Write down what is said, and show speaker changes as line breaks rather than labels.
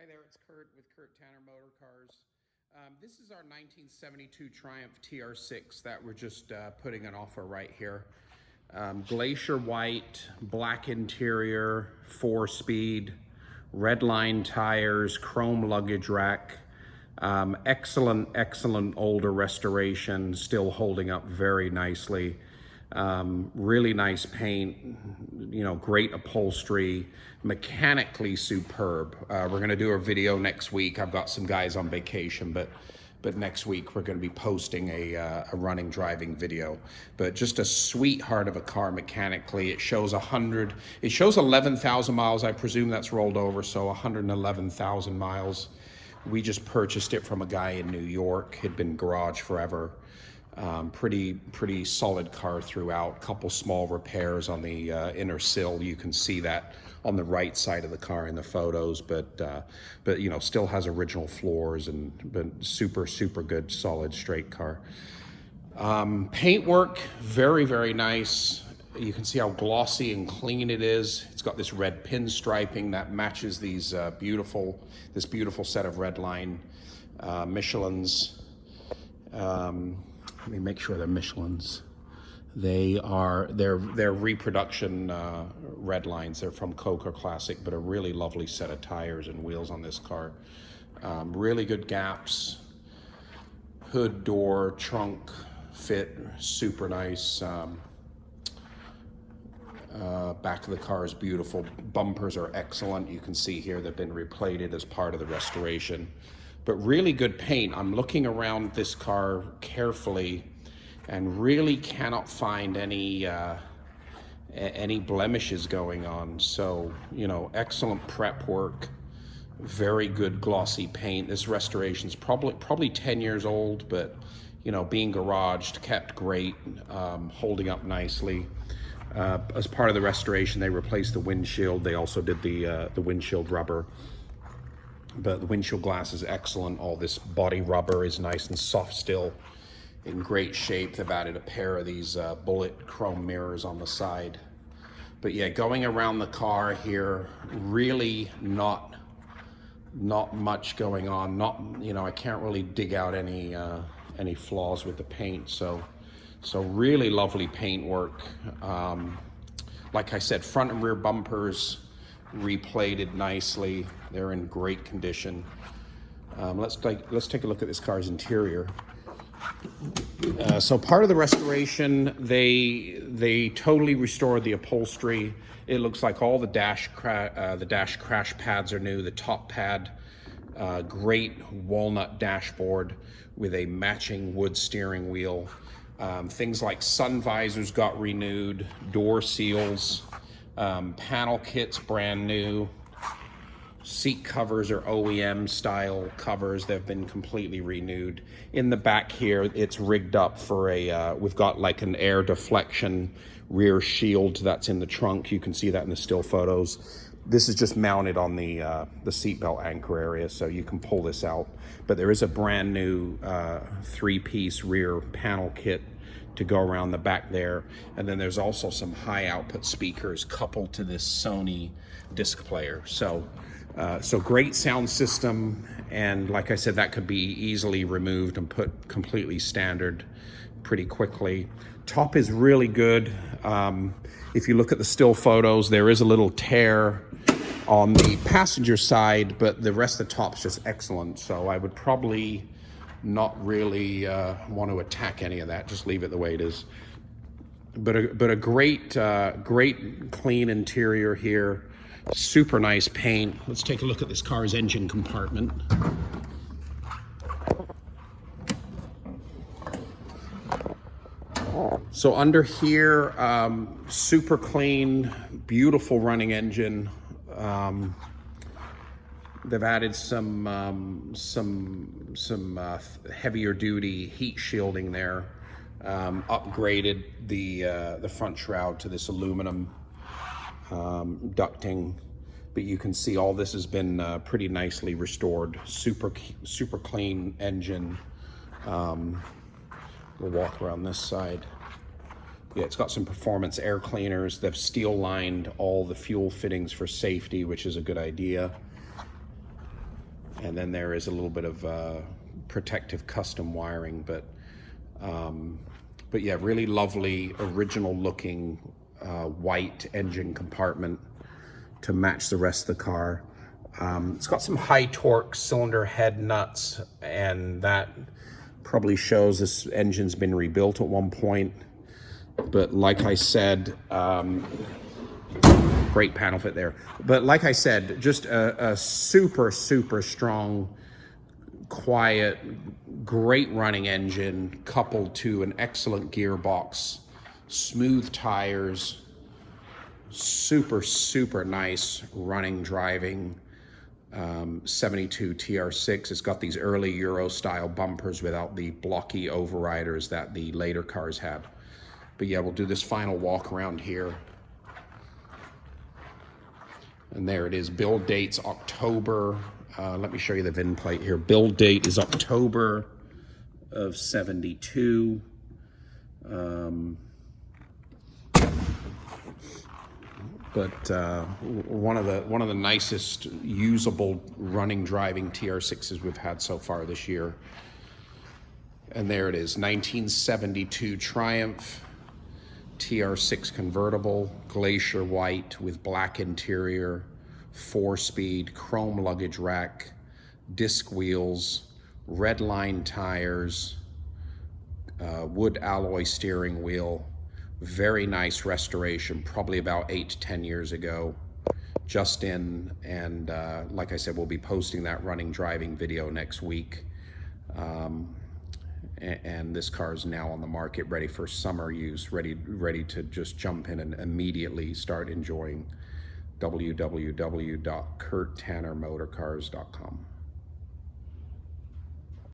there, it's Kurt with Kurt Tanner Motor Cars. This is our 1972 Triumph TR6 that we're just putting an offer right here. Glacier white, black interior, 4-speed, red line tires, chrome luggage rack. Excellent older restoration, still holding up very nicely. Really nice paint, you know, great upholstery, mechanically superb. We're going to do a video next week. I've got some guys on vacation, but next week we're going to be posting a running driving video. But just a sweetheart of a car mechanically. It shows 11,000 miles. I presume that's rolled over, so 111,000 miles. We just purchased it from a guy in New York. Had been garage forever. Pretty solid car throughout. Couple small repairs on the inner sill. You can see that on the right side of the car in the photos, but you know, still has original floors and but super good, solid, straight car. Paintwork, very nice. You can see how glossy and clean it is. It's got this red pinstriping that matches these beautiful set of Redline Michelins. Let me make sure they're Michelins. They're reproduction Redlines. They're from Coker Classic, but a really lovely set of tires and wheels on this car. Really good gaps. Hood, door, trunk fit, super nice. Back of the car is beautiful. Bumpers are excellent. You can see here they've been replated as part of the restoration. But really good paint. I'm looking around this car carefully and really cannot find any blemishes going on. So, you know, excellent prep work, very good glossy paint. This restoration's probably 10 years old, but you know, being garaged, kept great, holding up nicely. As part of the restoration, they replaced the windshield. They also did the windshield rubber. But the windshield glass is excellent. All this body rubber is nice and soft still, in great shape. They've added a pair of these bullet chrome mirrors on the side. But yeah, going around the car here, really not much going on. You know, I can't really dig out any flaws with the paint. So really lovely paint work. Like I said, front and rear bumpers replated nicely. They're in great condition. Let's take a look at this car's interior. So part of the restoration, they totally restored the upholstery. It looks like all the dash crash pads are new. The top pad, great walnut dashboard with a matching wood steering wheel. Things like sun visors got renewed, door seals. Panel kits brand new. Seat covers are OEM style covers. They've been completely renewed. In the back here, it's rigged up for we've got like an air deflection rear shield that's in the trunk. You can see that in the still photos. This is just mounted on the seatbelt anchor area, so you can pull this out. But there is a brand new 3-piece rear panel kit to go around the back there. And then there's also some high output speakers coupled to this Sony disc player. So great sound system. And like I said, that could be easily removed and put completely standard pretty quickly. Top is really good. If you look at the still photos, there is a little tear on the passenger side, but the rest of the top's just excellent. So I would probably not really want to attack any of that. Just leave it the way it is. But a great clean interior here. Super nice paint. Let's take a look at this car's engine compartment. So under here, super clean, beautiful running engine. They've added some heavier duty heat shielding there. Upgraded the front shroud to this aluminum ducting, but you can see all this has been pretty nicely restored. Super clean engine. We'll walk around this side. Yeah, it's got some performance air cleaners. They've steel lined all the fuel fittings for safety, which is a good idea. And then there is a little bit of protective custom wiring, but yeah, really lovely, original looking white engine compartment to match the rest of the car. It's got some high torque cylinder head nuts, and that probably shows this engine's been rebuilt at one point. But like I said, great panel fit there. But like I said, just a super, super strong, quiet, great running engine coupled to an excellent gearbox, smooth tires, super, super nice running, driving 72 Tr6. It's got these early Euro style bumpers without the blocky overriders that the later cars had. But yeah, we'll do this final walk around here. And there it is. Build date's October. Let me show you the VIN plate here. Build date is October of 72. But one of the nicest usable running driving TR6s we've had so far this year. And there it is, 1972 Triumph Tr6 Convertible, Glacier white with black interior, 4-speed, chrome luggage rack, disc wheels, red line tires, wood alloy steering wheel. Very nice restoration, probably about 8 to 10 years ago, just in. And like I said, we'll be posting that running driving video next week. And this car is now on the market, ready for summer use, ready to just jump in and immediately start enjoying. www.kurttannermotorcars.com.